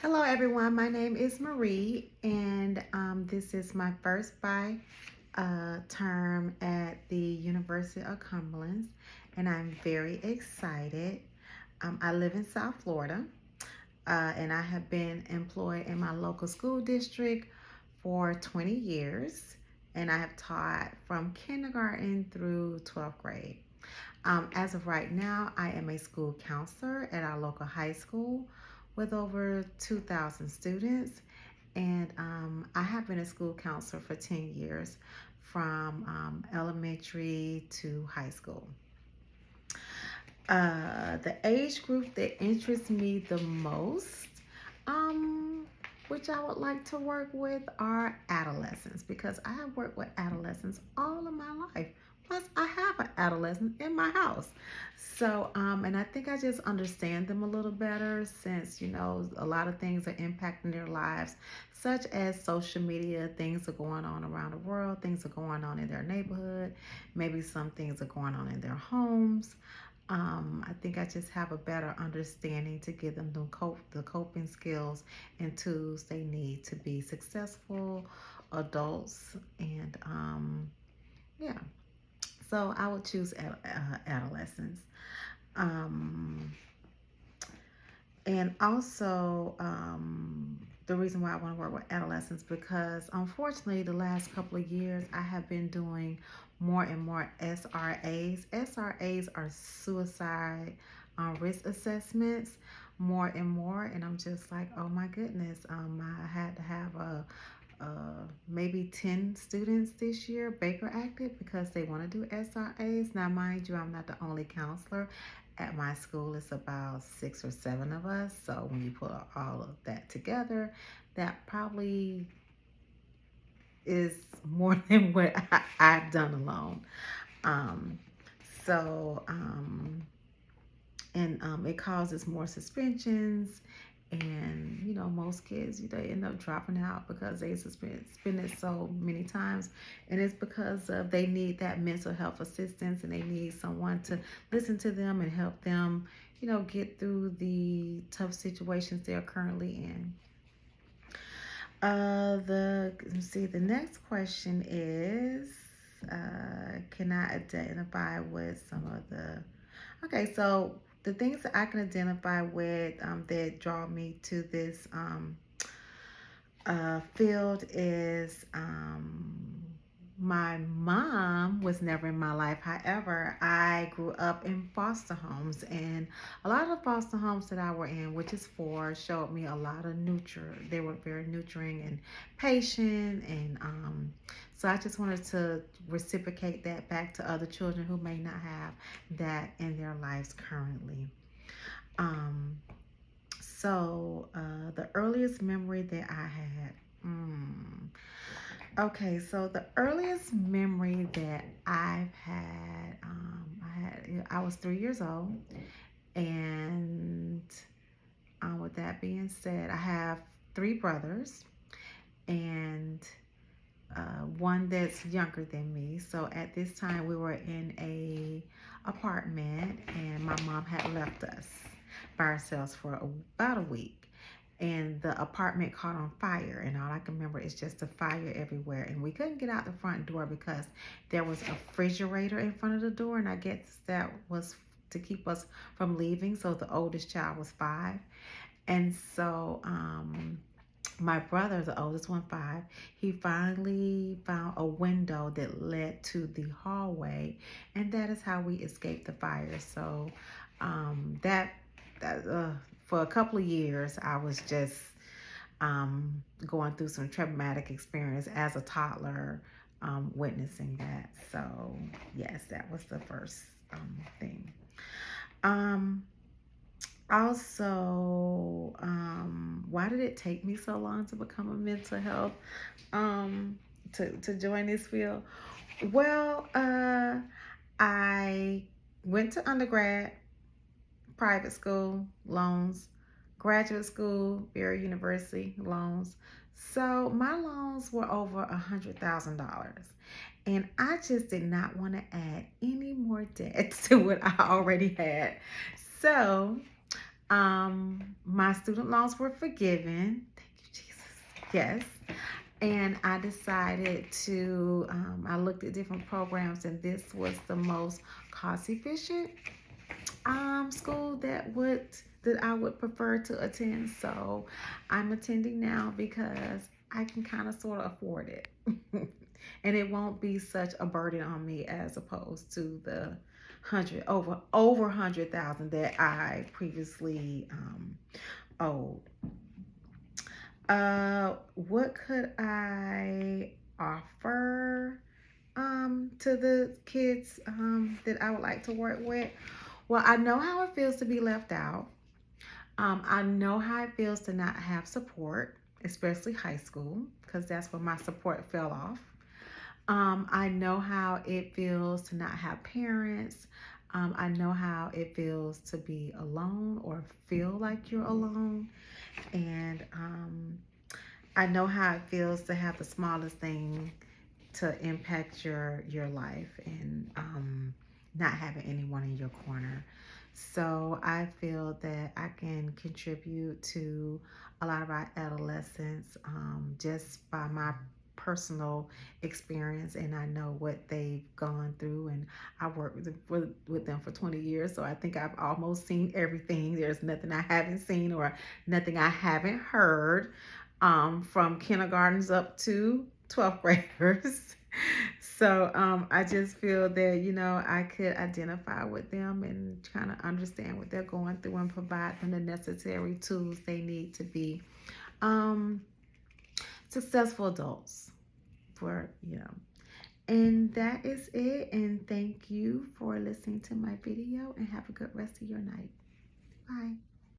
Hello, everyone. My name is Marie, and this is my first term at the University of Cumberland, and I'm very excited. I live in South Florida, and I have been employed in my local school district for 20 years, and I have taught from kindergarten through 12th grade. As of right now, I am a school counselor at our local high school with over 2,000 students. And I have been a school counselor for 10 years from elementary to high school. The age group that interests me the most, which I would like to work with, are adolescents because I have worked with adolescents all of my life. Plus, I have an adolescent in my house. So, and I think I just understand them a little better since, a lot of things are impacting their lives, such as social media. Things are going on around the world, things are going on in their neighborhood, maybe some things are going on in their homes. I think I just have a better understanding to give them the coping skills and tools they need to be successful adults. And yeah, so I would choose adolescents. Um, and also, the reason why I want to work with adolescents because unfortunately, the last couple of years, I have been doing more and more SRAs. SRAs are suicide risk assessments more and more, and I'm just like, oh my goodness, I had to have maybe 10 students this year Baker acted because they want to do SRAs. Now, mind you, I'm not the only counselor. At my school, it's about 6 or 7 of us. So when you put all of that together, that probably is more than what I've done alone. Um, so, and it causes more suspensions. And most kids they end up dropping out because they spend it so many times, and it's because of they need that mental health assistance and they need someone to listen to them and help them get through the tough situations they're currently in. Let's see, the next question is, can I identify with some of the okay, so the things that I can identify with that draw me to this field is my mom was never in my life. However, I grew up in foster homes, and a lot of the foster homes that I were in, which is four, showed me a lot of nurture. They were very nurturing and patient, and so I just wanted to reciprocate that back to other children who may not have that in their lives currently. Um, the earliest memory that I had. Okay, so the earliest memory that I've had, I was 3 years old, and with that being said, I have three brothers and one that's younger than me. So at this time, we were in a apartment, and my mom had left us by ourselves for about a week. And the apartment caught on fire, and all I can remember is just the fire everywhere. And we couldn't get out the front door because there was a refrigerator in front of the door, and I guess that was to keep us from leaving. So the oldest child was 5, and so my brother, the oldest one, 5, he finally found a window that led to the hallway, and that is how we escaped the fire. So that for a couple of years, I was just going through some traumatic experience as a toddler, witnessing that. So yes, that was the first thing. Um, Also, why did it take me so long to become a mental health, to join this field? Well, I went to undergrad, private school, loans, graduate school, Barry University, loans. So my loans were over $100,000. And I just did not want to add any more debt to what I already had. So My student loans were forgiven. Thank you, Jesus. Yes. And I decided to, I looked at different programs, and this was the most cost efficient school that I would prefer to attend. So I'm attending now because I can kind of sort of afford it. And it won't be such a burden on me as opposed to the over 100,000 that I previously owed. What could I offer to the kids that I would like to work with? Well, I know how it feels to be left out. I know how it feels to not have support, especially high school, because that's where my support fell off. I know how it feels to not have parents. I know how it feels to be alone or feel like you're alone. And I know how it feels to have the smallest thing to impact your life, and not having anyone in your corner. So I feel that I can contribute to a lot of our adolescents just by my personal experience, and I know what they've gone through, and I worked with them for 20 years, so I think I've almost seen everything. There's nothing I haven't seen or nothing I haven't heard, from kindergartens up to 12th graders. So I just feel that, I could identify with them and kind of understand what they're going through and provide them the necessary tools they need to be um, successful adults for, And that is it. And thank you for listening to my video, and have a good rest of your night. Bye.